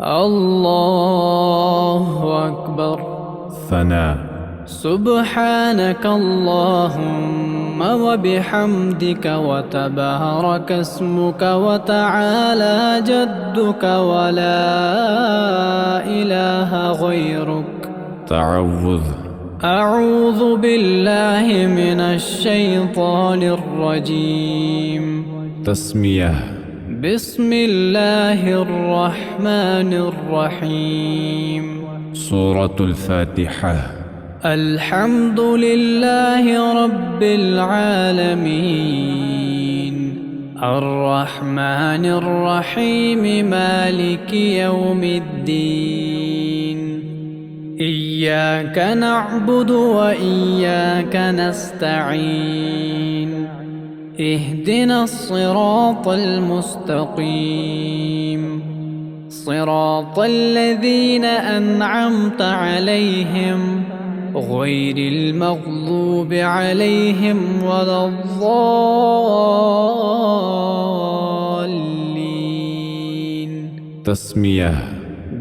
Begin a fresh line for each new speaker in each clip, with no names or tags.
الله أكبر.
ثناء.
سبحانك اللهم وبحمدك وتبارك اسمك وتعالى جدك ولا إله غيرك.
تعوذ.
أعوذ بالله من الشيطان الرجيم.
تسمية.
بسم الله الرحمن الرحيم.
سورة الفاتحة.
الحمد لله رب العالمين الرحمن الرحيم مالك يوم الدين. إياك نعبد وإياك نستعين. اهدنا الصراط المستقيم صراط الذين أنعمت عليهم غير المغضوب عليهم ولا الضالين.
تسمية.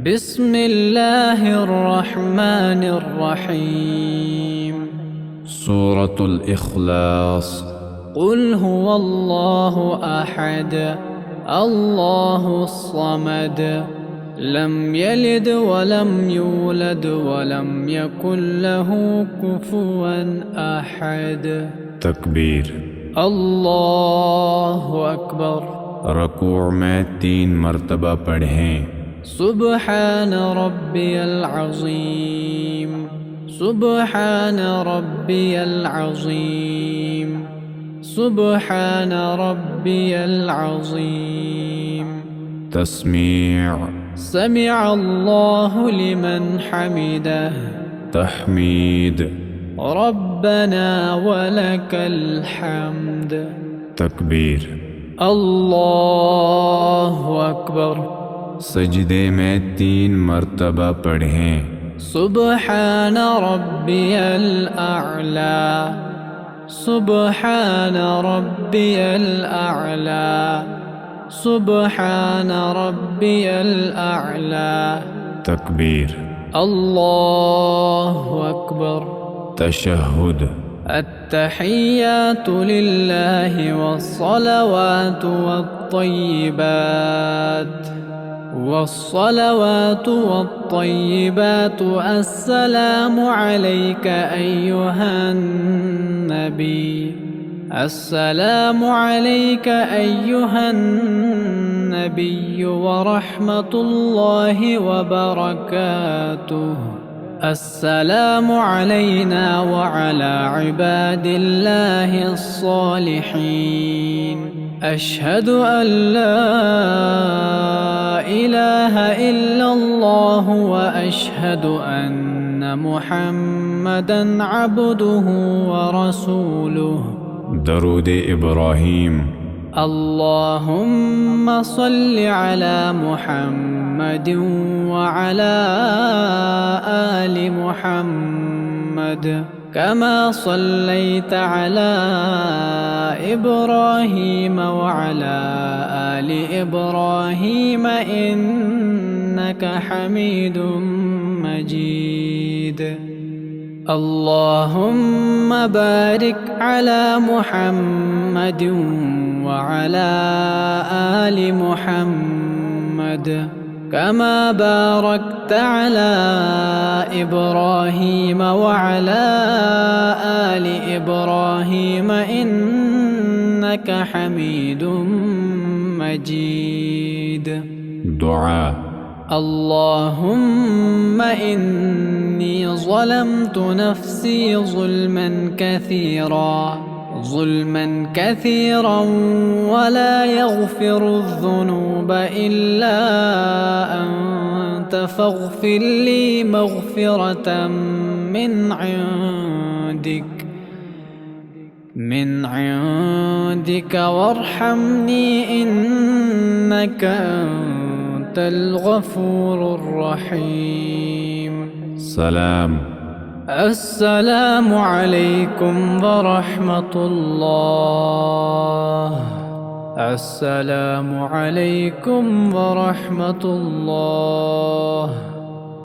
بسم الله الرحمن الرحيم.
سورة الإخلاص.
قل هو الله أحد الله الصمد لم يلد ولم يولد ولم يكن له كفوا أحد.
تكبير.
الله أكبر.
रकूअ में 3 मरतबा पढ़ें।
سبحان ربي العظيم سبحان ربي العظيم سبحان ربي العظيم.
تسميع.
سمع الله لمن حمده.
تحميد.
ربنا ولك الحمد.
تكبير.
الله أكبر.
सजदे में 3 मरतबा पढ़ें।
سبحان ربي الأعلى سبحان ربي الأعلى سبحان ربي الأعلى.
تكبير.
الله أكبر.
تشهد.
التحيات لله والصلوات والطيبات والصلوات والطيبات. السلام عليك أيها النبي السلام عليك أيها النبي ورحمة الله وبركاته. السلام علينا وعلى عباد الله الصالحين. أشهد أن لا إله إلا الله وأشهد أن محمدا عبده ورسوله.
درود إبراهيم.
اللهم صل على محمد وعلى آل محمد كما صليت على إبراهيم وعلى آل إبراهيم إنك حميد مجيد. اللهم بارك على محمد وعلى آل محمد كما باركت على إبراهيم وعلى آل إبراهيم إنك حميد مجيد.
دعاء.
اللهم إني ظلمت نفسي ظلما كثيرا ولا يغفر الذنوب إلا أنت فاغفر لي مغفرة من عندك وارحمني إنك أنت الغفور الرحيم.
سلام.
السلام عليكم ورحمة الله. السلام عليكم ورحمة الله.